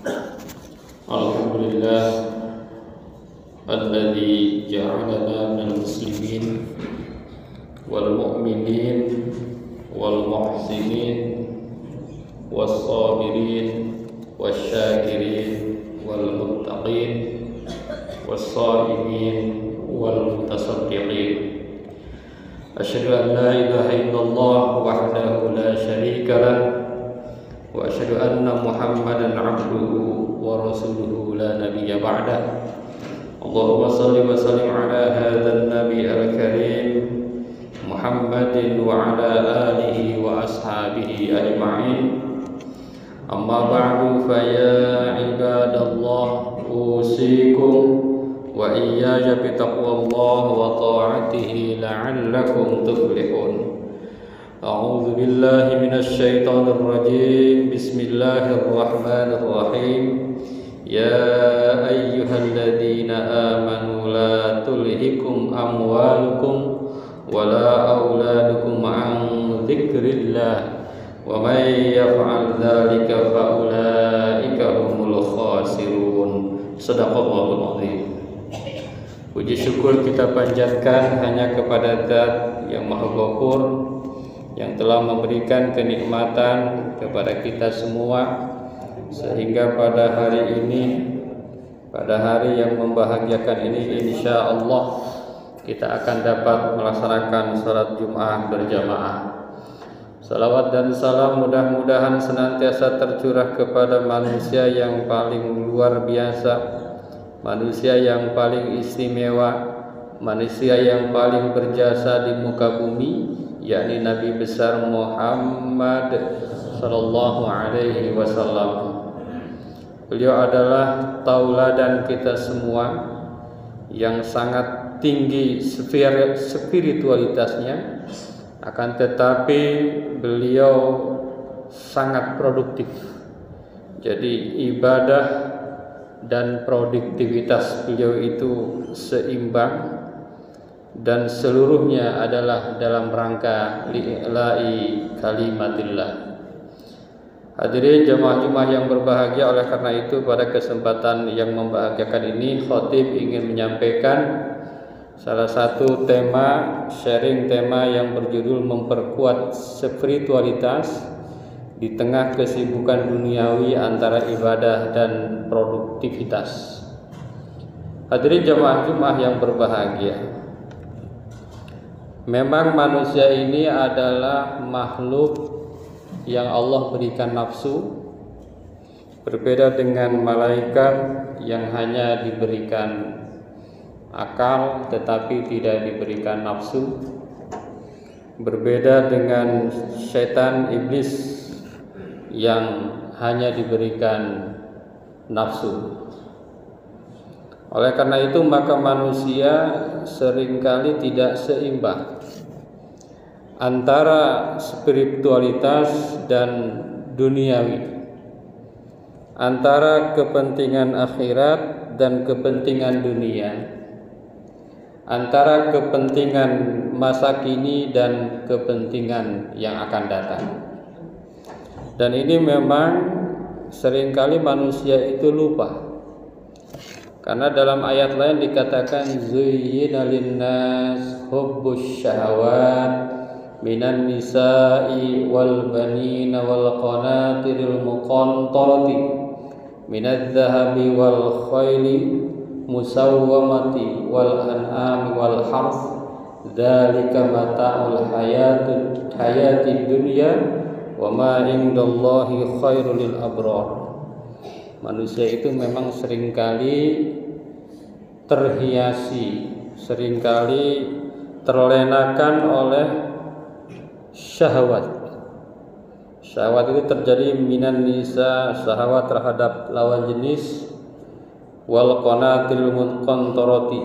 Alhamdulillah alladzi ja'alana minal muslimin wal mu'minin wal muhsinin was sabirin wasyakirin wal muttaqin was shaimin wal mutasaddiqin. Asyhadu an la ilaha illallah wahdahu la syarika lah wa asyhadu anna Muhammadan abduhu wa rasuluhu la nabiyya ba'dah. Allahumma salli wa sallim ala hadzal nabi al-karim Muhammadin wa ala alihi wa ashabihi ajma'in. Amma ba'du fa ya ibadallah usikum wa iyaya bi taqwallah wa ta'atihi la'allakum tuflihun. A'udzu billahi minasy syaithanir rajim. Bismillahirrahmanirrahim. Ya ayyuhalladzina amanu la tulhikum amwalukum wala auladukum an dzikrillah wa may yaf'al dzalika fa ulaika humul khasirun. Shadaqallahul azim. Puji syukur kita panjatkan hanya kepada Zat yang Maha Ghafur, yang telah memberikan kenikmatan kepada kita semua, sehingga pada hari ini, pada hari yang membahagiakan ini, insya Allah kita akan dapat melaksanakan salat Jum'ah berjamaah. Salawat dan salam mudah-mudahan senantiasa tercurah kepada manusia yang paling luar biasa, manusia yang paling istimewa, manusia yang paling berjasa di muka bumi, yakni Nabi besar Muhammad sallallahu alaihi wasallam. Beliau adalah tauladan kita semua yang sangat tinggi spiritualitasnya, akan tetapi beliau sangat produktif. Jadi ibadah dan produktivitas beliau itu seimbang, dan seluruhnya adalah dalam rangka li'ila'i kalimatillah. Hadirin jamaah Jumat yang berbahagia, oleh karena itu pada kesempatan yang membahagiakan ini, khatib ingin menyampaikan salah satu tema, sharing tema yang berjudul memperkuat spiritualitas di tengah kesibukan duniawi antara ibadah dan produktivitas. Hadirin jamaah Jumat yang berbahagia, memang manusia ini adalah makhluk yang Allah berikan nafsu, berbeda dengan malaikat yang hanya diberikan akal tetapi tidak diberikan nafsu, berbeda dengan setan iblis yang hanya diberikan nafsu. Oleh karena itu maka manusia seringkali tidak seimbang antara spiritualitas dan duniawi, antara kepentingan akhirat dan kepentingan dunia, antara kepentingan masa kini dan kepentingan yang akan datang. Dan ini memang seringkali manusia itu lupa, karena dalam ayat lain dikatakan zuyyina linnas hubbus syahawat minan nisa'i wal banina wal qanatiril muqantarati minadz zahabi wal khayli musawwamati wal an'ami wal harth dzalika mata'ul hayatid dunya wa ma indallahi khairul lil abrar. Manusia itu memang seringkali terhiasi, seringkali terlenakan oleh syahwat. Syahwat itu terjadi minan nisa, syahwat terhadap lawan jenis, wal qanatil muqantarati,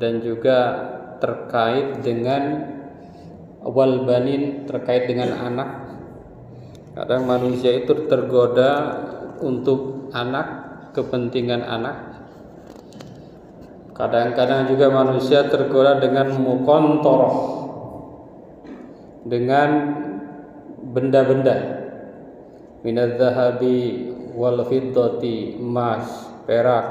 dan juga terkait dengan wal banin, terkait dengan anak. Kadang manusia itu tergoda untuk anak, kepentingan anak. Kadang-kadang juga manusia tergoda dengan muqantarah, dengan benda-benda, minadz zahabi wal fiddati, emas, perak,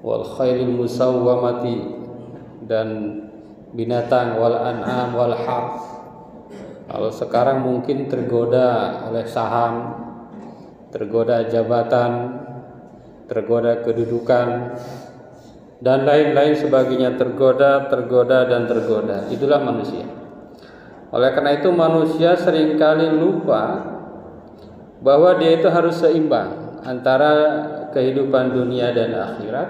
wal khailil musawwamati, dan binatang, wal an'am wal harth. Kalau sekarang mungkin tergoda oleh saham, tergoda jabatan, tergoda kedudukan, dan lain-lain sebagainya, tergoda. Itulah manusia. Oleh karena itu manusia seringkali lupa bahwa dia itu harus seimbang antara kehidupan dunia dan akhirat.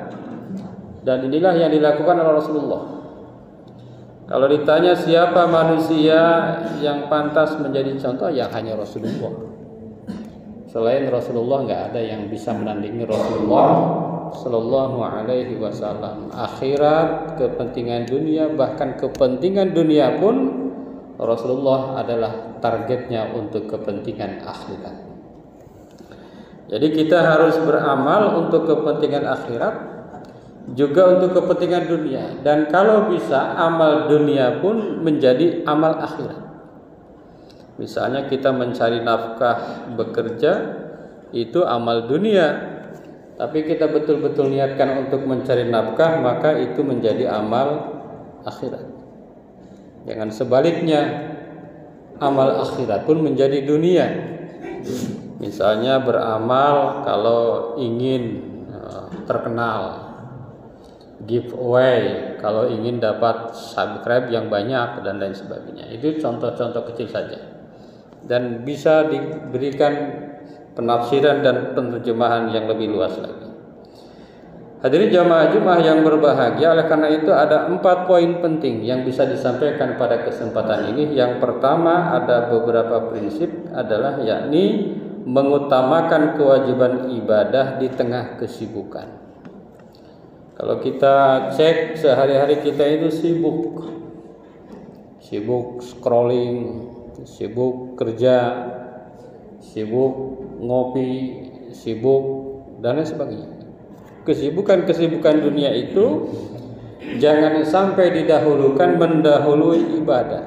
Dan inilah yang dilakukan oleh Rasulullah. Kalau ditanya siapa manusia yang pantas menjadi contoh, ya hanya Rasulullah. Selain Rasulullah nggak ada yang bisa menandingi Rasulullah Sallallahu Alaihi Wasallam. Akhirat, kepentingan dunia, bahkan kepentingan dunia pun Rasulullah adalah targetnya untuk kepentingan akhirat. Jadi kita harus beramal untuk kepentingan akhirat, juga untuk kepentingan dunia. Dan kalau bisa amal dunia pun menjadi amal akhirat. Misalnya kita mencari nafkah, bekerja, itu amal dunia. Tapi kita betul-betul niatkan untuk mencari nafkah, maka itu menjadi amal akhirat. Jangan sebaliknya, amal akhirat pun menjadi dunia. Misalnya beramal kalau ingin terkenal, giveaway kalau ingin dapat subscribe yang banyak, dan lain sebagainya. Itu contoh-contoh kecil saja, dan bisa diberikan penafsiran dan penerjemahan yang lebih luas lagi. Hadirin jamaah Jumat yang berbahagia, oleh karena itu ada 4 poin penting yang bisa disampaikan pada kesempatan ini. Yang pertama, ada beberapa prinsip, adalah yakni mengutamakan kewajiban ibadah di tengah kesibukan. Kalau kita cek sehari-hari kita itu sibuk scrolling, sibuk kerja, sibuk ngopi, sibuk dan lain sebagainya. Kesibukan dunia itu jangan sampai mendahului ibadah.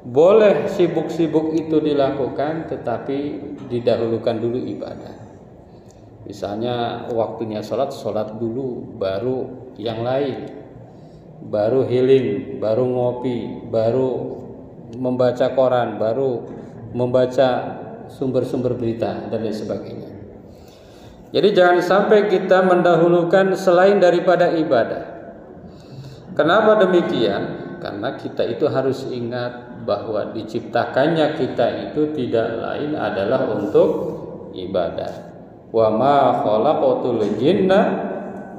Boleh sibuk-sibuk itu dilakukan, tetapi didahulukan dulu ibadah. Misalnya waktunya sholat dulu, baru yang lain, baru healing, baru ngopi, baru membaca koran, baru membaca sumber-sumber berita, dan lain sebagainya. Jadi jangan sampai kita mendahulukan selain daripada ibadah. Kenapa demikian? Karena kita itu harus ingat bahwa diciptakannya kita itu tidak lain adalah untuk ibadah. Wa ma khalaqatul jinna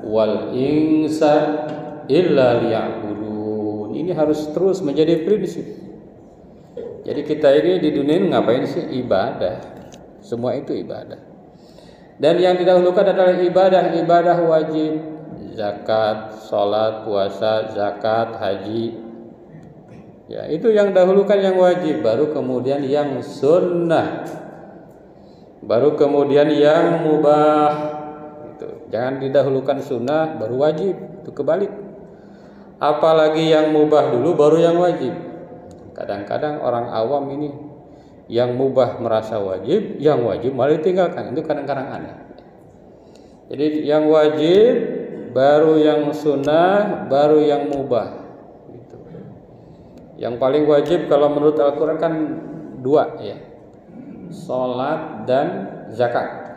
wal insa illa liya'budun. Ini harus terus menjadi prinsip. Jadi kita ini di dunia ini ngapain sih? Ibadah. Semua itu ibadah. Dan yang didahulukan adalah ibadah wajib, zakat, sholat, puasa, zakat, haji. Ya, itu yang dahulukan yang wajib, baru kemudian yang sunnah, baru kemudian yang mubah. Gitu. Jangan didahulukan sunnah baru wajib, itu kebalik. Apalagi yang mubah dulu baru yang wajib. Kadang-kadang orang awam ini yang mubah merasa wajib, yang wajib malah ditinggalkan. Itu kadang-kadang aneh. Jadi yang wajib, baru yang sunnah, baru yang mubah. Gitu. Yang paling wajib kalau menurut Al-Quran kan 2 ya, sholat dan zakat.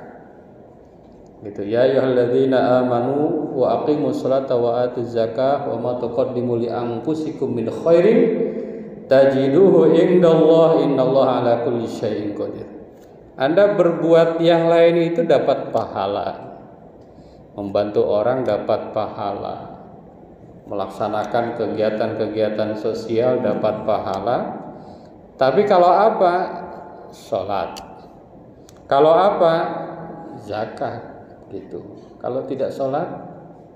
Gitu. Ya ayyuhalladzina amanu wa aqimus sholata wa atuz zakah wa ma tuqaddimu li anfusikum min khairin tajiduhu indallah innallaha ala kulli syai'in qadir. Anda berbuat yang lain itu dapat pahala, membantu orang dapat pahala, melaksanakan kegiatan-kegiatan sosial dapat pahala. Tapi kalau apa? Sholat. Kalau apa? Zakat. Gitu. Kalau tidak sholat,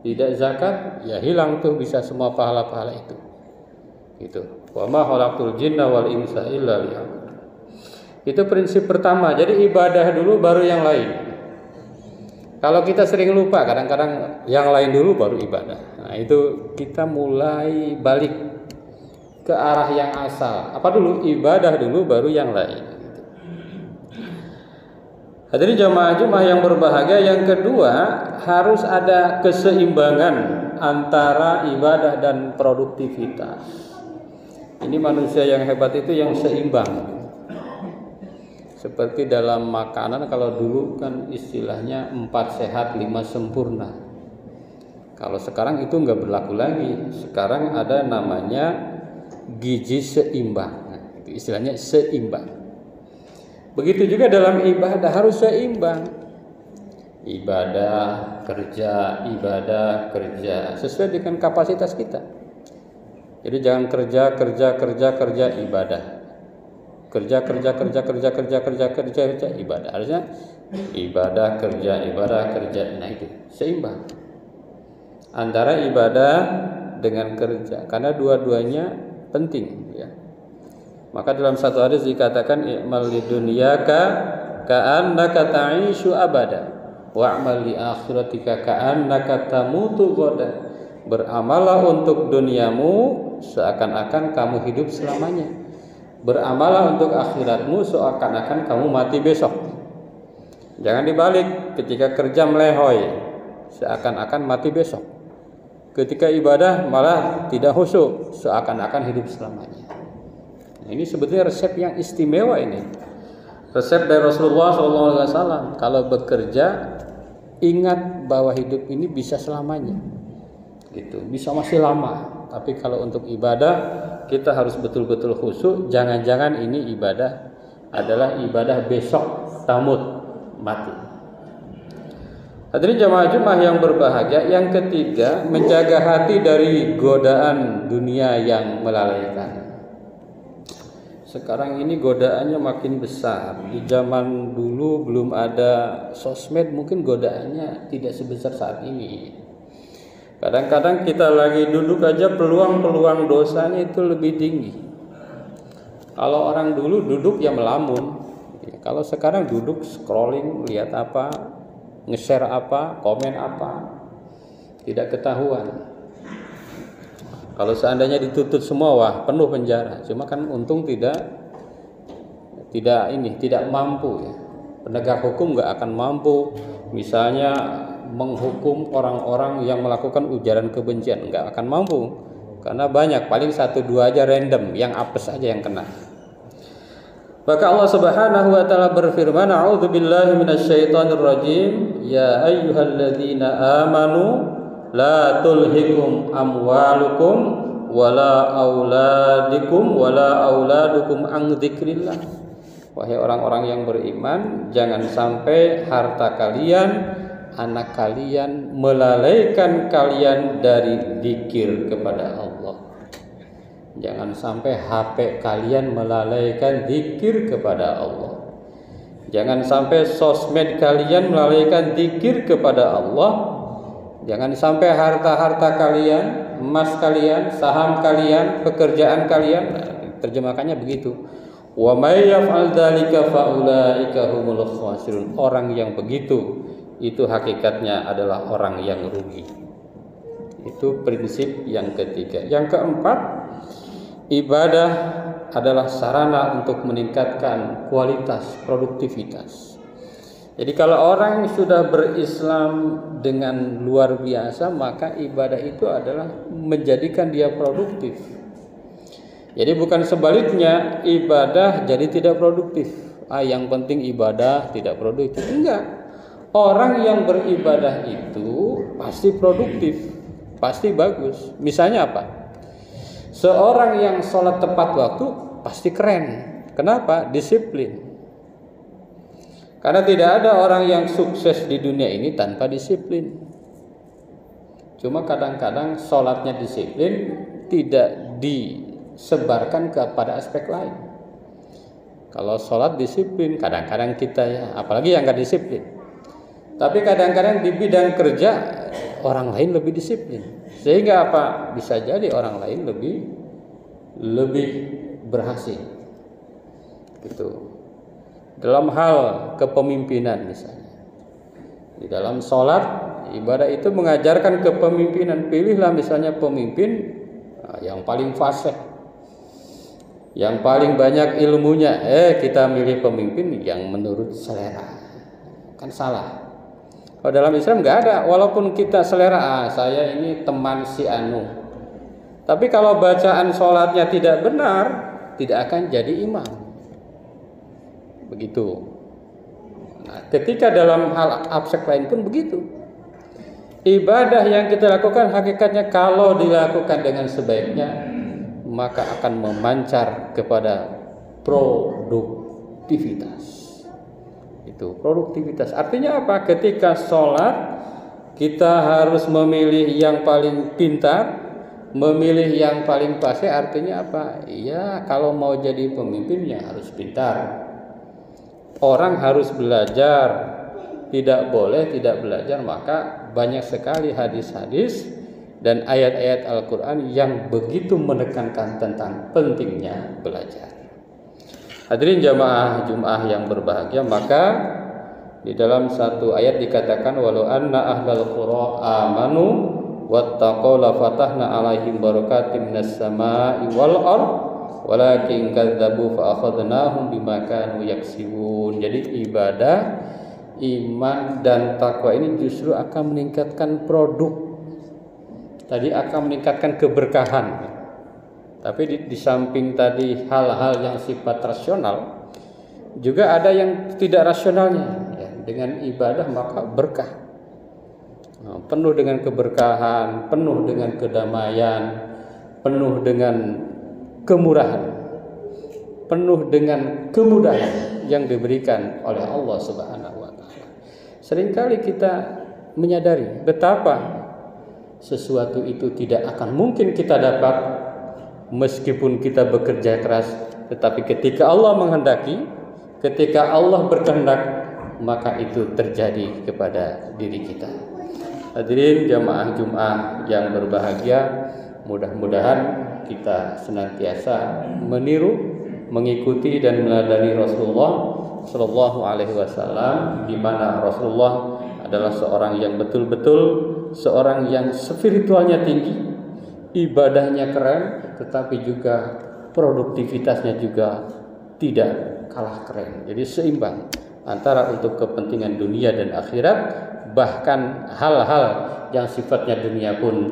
tidak zakat, ya hilang tuh bisa semua pahala-pahala itu. Gitu. Wa ma khalaqtul jinna wal insa illa liya'budun. Itu prinsip pertama. Jadi ibadah dulu baru yang lain. Kalau kita sering lupa, kadang-kadang yang lain dulu baru ibadah. Nah, itu kita mulai balik ke arah yang asal. Apa dulu? Ibadah dulu baru yang lain. Hadirin jamaah Jumat yang berbahagia, yang kedua harus ada keseimbangan antara ibadah dan produktivitas. Ini manusia yang hebat itu yang seimbang. Seperti dalam makanan, kalau dulu kan istilahnya 4 sehat 5 sempurna. Kalau sekarang itu nggak berlaku lagi. Sekarang ada namanya gizi seimbang. Itu istilahnya seimbang. Begitu juga dalam ibadah harus seimbang. Ibadah kerja sesuai dengan kapasitas kita. Jadi jangan kerja ibadah. Kerja ibadah. Harusnya ibadah kerja. Nah itu seimbang antara ibadah dengan kerja, karena dua-duanya penting ya. Maka dalam satu hadis dikatakan i'mal lidunyaka ka'annaka ta'ishu abada wa'mal li akhiratika ka'annaka tamutu ghadan. Beramallah untuk duniamu seakan-akan kamu hidup selamanya. Beramallah untuk akhiratmu seakan-akan kamu mati besok. Jangan dibalik, ketika kerja melehoi seakan-akan mati besok. Ketika ibadah malah tidak khusyuk seakan-akan hidup selamanya. Ini sebetulnya resep yang istimewa ini. Resep dari Rasulullah SAW. Kalau bekerja, ingat bahwa hidup ini bisa selamanya. Gitu, bisa masih lama. Tapi kalau untuk ibadah, kita harus betul-betul khusyuk. Jangan-jangan ini ibadah adalah ibadah besok tamut mati. Hadirin jamaah Jumat yang berbahagia, yang ketiga menjaga hati dari godaan dunia yang melalaikan. Sekarang ini godaannya makin besar. Di zaman dulu belum ada sosmed, mungkin godaannya tidak sebesar saat ini. Kadang-kadang kita lagi duduk aja peluang dosanya itu lebih tinggi. Kalau orang dulu duduk ya melamun. Kalau sekarang duduk scrolling, lihat apa, nge-share apa, komen apa, tidak ketahuan. Kalau seandainya ditutup semua, wah penuh penjara. Cuma kan untung tidak mampu ya. Penegak hukum nggak akan mampu, misalnya menghukum orang-orang yang melakukan ujaran kebencian, nggak akan mampu. Karena banyak, paling 1-2 aja random, yang apes aja yang kena. Maka Allah Subhanahu wa taala berfirman, "A'udzubillahi minasyaitonirrajim. Ya ayyuhalladzina amanu la tulhikum amwalukum wala auladukum an dzikrillah." Wahai orang-orang yang beriman, jangan sampai harta kalian, anak kalian melalaikan kalian dari zikir kepada Allah. Jangan sampai HP kalian melalaikan zikir kepada Allah. Jangan sampai sosmed kalian melalaikan zikir kepada Allah. Jangan sampai harta-harta kalian, emas kalian, saham kalian, pekerjaan kalian, terjemahkannya begitu. Wa may yaf'al dzalika fa ulaika humul khasirun. Orang yang begitu itu hakikatnya adalah orang yang rugi. Itu prinsip yang ketiga. Yang keempat, ibadah adalah sarana untuk meningkatkan kualitas produktivitas. Jadi kalau orang sudah berislam dengan luar biasa, maka ibadah itu adalah menjadikan dia produktif. Jadi bukan sebaliknya, ibadah jadi tidak produktif. Yang penting ibadah tidak produktif. Enggak. Orang yang beribadah itu pasti produktif, pasti bagus. Misalnya apa? Seorang yang sholat tepat waktu pasti keren. Kenapa? Disiplin. Karena tidak ada orang yang sukses di dunia ini tanpa disiplin. Cuma kadang-kadang sholatnya disiplin tidak disebarkan kepada aspek lain. Kalau sholat disiplin, kadang-kadang kita ya, apalagi yang nggak disiplin. Tapi kadang-kadang di bidang kerja orang lain lebih disiplin. Sehingga apa? Bisa jadi orang lain lebih berhasil. Gitu. Dalam hal kepemimpinan misalnya, di dalam sholat ibadah itu mengajarkan kepemimpinan. Pilihlah misalnya pemimpin yang paling fasih, yang paling banyak ilmunya. Kita milih pemimpin yang menurut selera. kan salah. Kalau dalam Islam nggak ada, walaupun kita selera, saya ini teman si anu, tapi kalau bacaan sholatnya tidak benar, tidak akan jadi imam. Begitu. Nah, ketika dalam hal abstrak lain pun begitu. Ibadah yang kita lakukan hakikatnya kalau dilakukan dengan sebaiknya, maka akan memancar kepada produktivitas. Itu produktivitas. Artinya apa? Ketika sholat kita harus memilih yang paling pintar, memilih yang paling fasih. Artinya apa? Ya, kalau mau jadi pemimpin ya harus pintar. Orang harus belajar. Tidak boleh tidak belajar. Maka banyak sekali hadis-hadis dan ayat-ayat Al-Quran yang begitu menekankan tentang pentingnya belajar. Hadirin jamaah Jumat yang berbahagia, maka di dalam satu ayat dikatakan walau anna ahlal qura amanu wattaqaw la fatahna alaihim barakatim minas samaa'i wal ardh walakin kadzdzabu fa akhadnahum bima kanu yaksibun. Jadi ibadah, iman dan takwa ini justru akan meningkatkan produk. Tadi akan meningkatkan keberkahan. Tapi di samping tadi hal-hal yang sifat rasional, juga ada yang tidak rasionalnya. Ya, dengan ibadah maka berkah, penuh dengan keberkahan, penuh dengan kedamaian, penuh dengan kemurahan, penuh dengan kemudahan yang diberikan oleh Allah Subhanahu wa Ta'ala. Seringkali kita menyadari betapa sesuatu itu tidak akan mungkin kita dapat meskipun kita bekerja keras, tetapi ketika Allah menghendaki, ketika Allah berkehendak, maka itu terjadi kepada diri kita. Hadirin jamaah Jumat yang berbahagia, mudah-mudahan kita senantiasa meniru, mengikuti dan meneladani Rasulullah Shallallahu Alaihi Wasallam, di mana Rasulullah adalah seorang yang betul-betul seorang yang spiritualnya tinggi, ibadahnya keren, tetapi juga produktivitasnya juga tidak kalah keren. Jadi seimbang antara untuk kepentingan dunia dan akhirat, bahkan hal-hal yang sifatnya dunia pun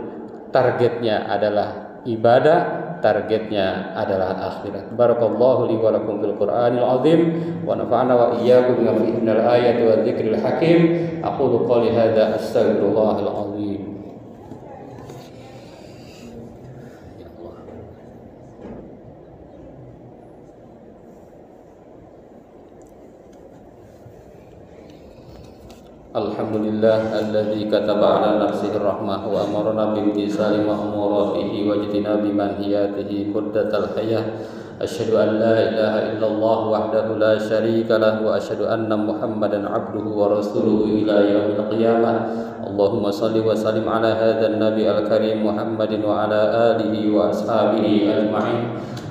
targetnya adalah ibadah, targetnya adalah akhirat. Barakallahu li wa lakum fil Qur'anil azim wa nafa'ana wa iyyakum bima fihi minal ayati wa dzikril hakim. Aqulu qouli hadza astaghfirullahal azim. Alhamdulillah alladzi kataba ala nafsihi rahmah wa amarna bimtisali ma'muratihi wa jitinabi manhiyatihi muddatal hayah. Asyhadu an la ilaha illallah wahdahu la syarika lah wa asyhadu anna Muhammadan abduhu wa rasuluhu ila yaumil qiyamah. Allahumma salli wa sallim ala hadzal nabi al-karim Muhammadin wa ala alihi wa ashabihi ajma'in.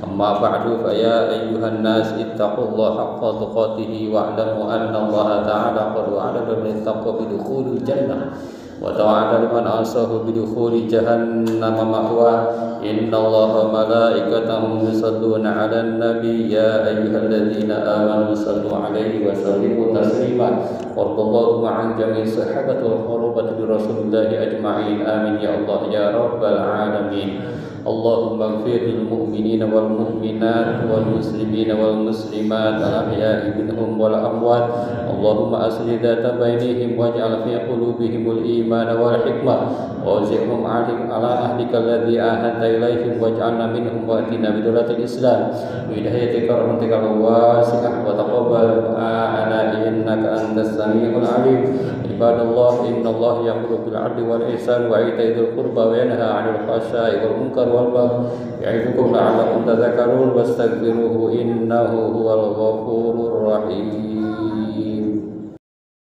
Amma ba'du fa ya ayyuhan nas ittaqullaha haqqa tuqatih wa'lamu anna Allah ta'ala qad wa'ada man ittaqa bi dukhulil jannah wa ta'ala man asahu bi dukhuli jahannam ma'wa. Inna Allaha malaikatahu yusalluna 'alan nabi ya ayyuhalladzina amanu sallu 'alaihi wa sallimu taslima. Warḍallahu ma'an jami'i sahabati wal qurabati bi rasulillahi ajma'in. Amin ya Allah ya rabbal alamin. Allahumma ighfir lil mu'minina wal mu'minat wal muslimina wal muslimat al ahya'i minhum wal amwat. Allahumma aslih dhata bainihim waj'al fi qulubihimul iman wal hikmah wa'zihhum 'ala ahdika alladhi ahadta ilaihim waj'alna minhum wa atina bidulatil islam bi hidayatika rahmatika wasi'ah wa taqabbal du'ana innaka antas samiul alim. Ibadallah innallaha ya'muru bil 'adli wal ihsan wa ita'i dzil qurba wa yanha 'anil fahsya'i wal munkar wal baghi ya'idukum la'allakum tadhakkarun wastaghfiruhu innahu huwal ghafurur rahim.